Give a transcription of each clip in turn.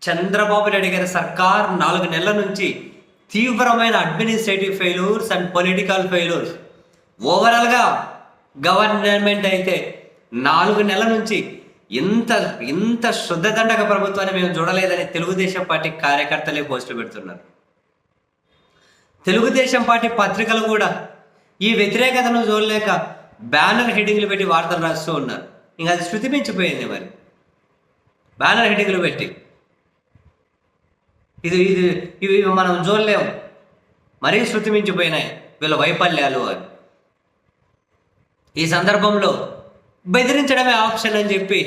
చంద్రబాబు నాయుడు గారి సర్కార్ 4 నెలల నుంచి తీవ్రమైన administrative failures and political failures. ఓవరాల్గా గవర్నమెంట్ అయితే 4 నెలల నుంచి ఇంత ఇంత శుద్ధదండక ప్రభుత్వాన్ని మేము చూడలేదని తెలుగుదేశం పార్టీ కార్యకర్తలే పోస్టులు పెడుతున్నారు. తెలుగుదేశం పార్టీ పత్రికలు కూడా ఈ వ్యతిరేకతను చూడలేక బ్యానర్ హెడ్డింగ్లు పెట్టి వార్తలు రాస్తూ ఉన్నారు. ఇంకా అది శృతి మించిపోయింది. మరి బ్యానర్ హెడ్డింగ్లు పెట్టి ఇది ఇది ఇవి మనం చూడలేము, మరీ శృతి మించిపోయినాయి వీళ్ళ వైఫల్యాలు అని. ఈ సందర్భంలో బెదిరించడమే ఆప్షన్ అని చెప్పి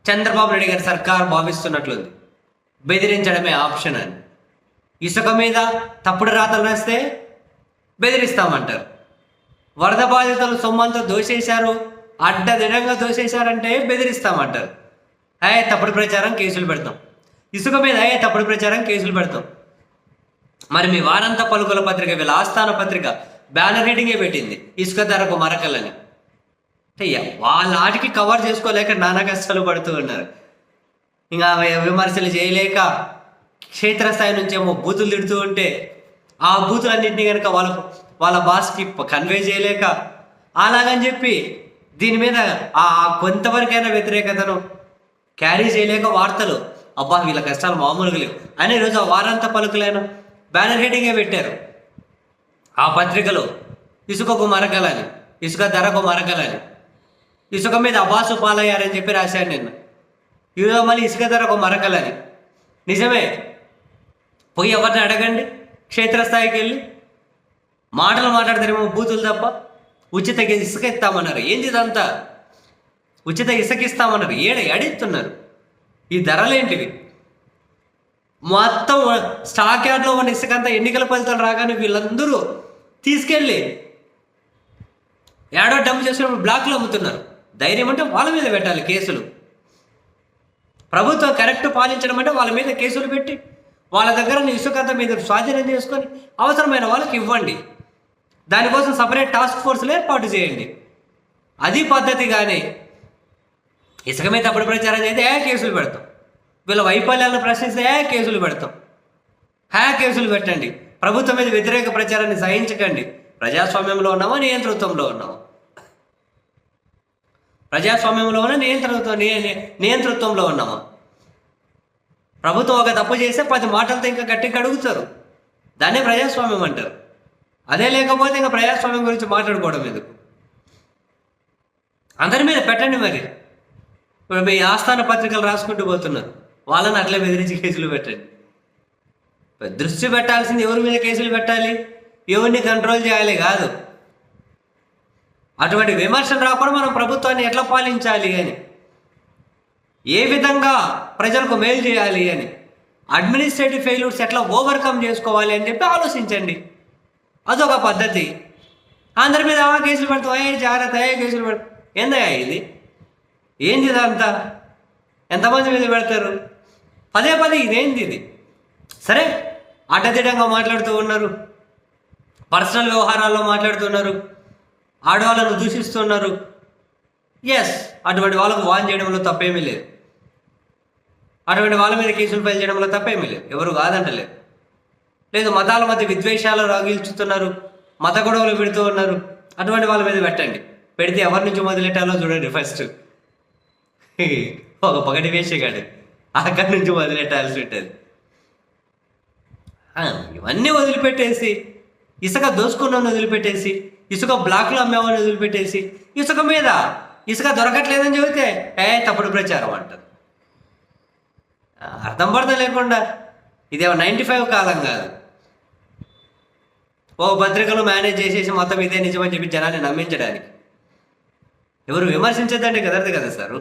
చంద్రబాబు నాయుడు గారి సర్కార్ భావిస్తున్నట్లుంది. బెదిరించడమే ఆప్షన్ అని. ఇసుక మీద తప్పుడు రాతలు రాస్తే బెదిరిస్తామంటారు. వరద బాధితులు సొమ్మంతా దోసేశారు, అడ్డదిడంగా దోసేశారంటే బెదిరిస్తామంటారు. తప్పుడు ప్రచారం కేసులు పెడతాం. ఇసుక మీద తప్పుడు ప్రచారం కేసులు పెడతాం. మరి మీ వారంతా పలుకుల పత్రిక, వీళ్ళ ఆస్థాన పత్రిక బ్యానర్ హెడ్డింగే పెట్టింది ఇసుక ధరకు మరకలని. వాళ్ళ ఆటికి కవర్ చేసుకోలేక నానా కష్టాలు పడుతూ ఉన్నారు. ఇంకా విమర్శలు చేయలేక క్షేత్రస్థాయి నుంచి ఏమో బూతులు తిడుతూ ఉంటే ఆ బూతులన్నింటినీ కనుక వాళ్ళ బాస్కి కన్వే చేయలేక, అలాగని చెప్పి దీని మీద ఆ కొంతవరకైనా వ్యతిరేకతను క్యారీ చేయలేక వార్తలు అబ్బా వీళ్ళ కష్టాలు మామూలుగా లేవు అని ఈరోజు ఆ వారంతా పలుకులైన బ్యానర్ హెడ్డింగే పెట్టారు ఆ పత్రికలో. ఇసుకకు మరకలని, ఇసుక ధరకు మరకలని, ఇసుక మీద అబాసు పాలయ్యారని చెప్పి రాశాను నిన్న. ఈరోజు మళ్ళీ ఇసుక ధరకు మరకలని. నిజమే, పోయి ఎవరిని అడగండి, క్షేత్రస్థాయికి వెళ్ళి మాటలు మాట్లాడతారేమో బూతులు తప్ప. ఉచిత ఇసుక ఇస్తామన్నారు. ఏంది ఇదంతా? ఉచిత ఇసుక ఇస్తామన్నారు. అడుగుతున్నారు. ఈ ధరలేంటివి? మొత్తం స్టాక్ యార్డ్లో ఉన్న ఇసుకంతా ఎన్నికల ఫలితాలు రాగానే వీళ్ళందరూ తీసుకెళ్ళి ఏడో డబ్బు చేసుకుని బ్లాక్లో అమ్ముతున్నారు. ధైర్యం అంటే వాళ్ళ మీద పెట్టాలి కేసులు. ప్రభుత్వం కరెక్ట్ పాలించడం అంటే వాళ్ళ మీద కేసులు పెట్టి వాళ్ళ దగ్గర ఇసుకంతా మీద స్వాధీనం చేసుకొని అవసరమైన వాళ్ళకి ఇవ్వండి. దానికోసం సపరేట్ టాస్క్ ఫోర్స్లు ఏర్పాటు చేయండి. అది పద్ధతి. కానీ ఇసుక మీద తప్పుడు ప్రచారం చేస్తే కేసులు పెడతాం. వీళ్ళ వైఫల్యాలను ప్రశ్నిస్తే కేసులు పెడతాం. కేసులు పెట్టండి. ప్రభుత్వం మీద వ్యతిరేక ప్రచారాన్ని సహించకండి. ప్రజాస్వామ్యంలో ఉన్నామా, నియంతృత్వంలో ఉన్నామా? ప్రజాస్వామ్యంలో ఉన్న నియంతృత్వంలో ఉన్నామా? ప్రభుత్వం ఒక తప్పు చేస్తే 10 మాటలతో ఇంకా గట్టిగా అడుగుతారు. దాన్నే ప్రజాస్వామ్యం అంటారు. అదే లేకపోతే ఇంకా ప్రజాస్వామ్యం గురించి మాట్లాడుకోవడం ఎందుకు? అందరి మీద పెట్టండి. మరి ఇప్పుడు మీ ఆస్థాన పత్రికలు రాసుకుంటూ పోతున్నారు, వాళ్ళని అట్లే బెదిరించి కేసులు పెట్టండి. దృష్టి పెట్టాల్సింది ఎవరి మీద కేసులు పెట్టాలి, ఎవరిని కంట్రోల్ చేయాలి కాదు. అటువంటి విమర్శలు రాకుండా మనం ప్రభుత్వాన్ని ఎట్లా పాలించాలి అని, ఏ విధంగా ప్రజలకు మేలు చేయాలి అని, అడ్మినిస్ట్రేటివ్ ఫెయిల్యూర్స్ ఎట్లా ఓవర్కమ్ చేసుకోవాలి అని చెప్పి ఆలోచించండి. అదొక పద్ధతి. అందరి మీద కేసులు పెడతాం, జాగ్రత్త కేసులు పెడతాం. ఏందయ్యా ఇది? ఏంది ఇదంతా? ఎంతమంది మీద పెడతారు? పదే ఇదేంది ఇది? సరే, అడ్డదిడ్డంగా మాట్లాడుతూ ఉన్నారు, పర్సనల్ వ్యవహారాల్లో మాట్లాడుతున్నారు, ఆడవాళ్ళను దూషిస్తున్నారు. అటువంటి వాళ్ళకు వాన్ చేయడంలో తప్పేమీ లేదు. అటువంటి వాళ్ళ మీద కేసులు ఫైల్ చేయడంలో తప్పేమీ లేదు. ఎవరు కాదంటలేదు. లేదు, మతాల మధ్య విద్వేషాలు రాగిల్చుతున్నారు, మత గొడవలు పెడుతూ ఉన్నారు. అటువంటి వాళ్ళ మీద పెట్టండి. పెడితే ఎవరి నుంచి మొదలెట్టాలో చూడండి. ఫస్ట్ ఒక పగటి వేసేగాడు అక్కడి నుంచి మొదలెట్టాల్సి ఉంటుంది. ఇవన్నీ వదిలిపెట్టేసి, ఇసుక దోసుకున్నాను వదిలిపెట్టేసి, ఇసుక బ్లాక్లో అమ్మేవాడిని వదిలిపెట్టేసి, ఇసుక మీద ఇసుక దొరకట్లేదని చెబితే తప్పుడు ప్రచారం అంటారు. అర్థం పడతా లేకుండా ఇదేమో 95 కాలం కాదు. ఓ పత్రికలు మేనేజ్ చేసేసి మొత్తం ఇదే నిజమని చెప్పి జనాన్ని నమ్మించడానికి. ఎవరు విమర్శించద్దంటే కుదరదు కదా సారు.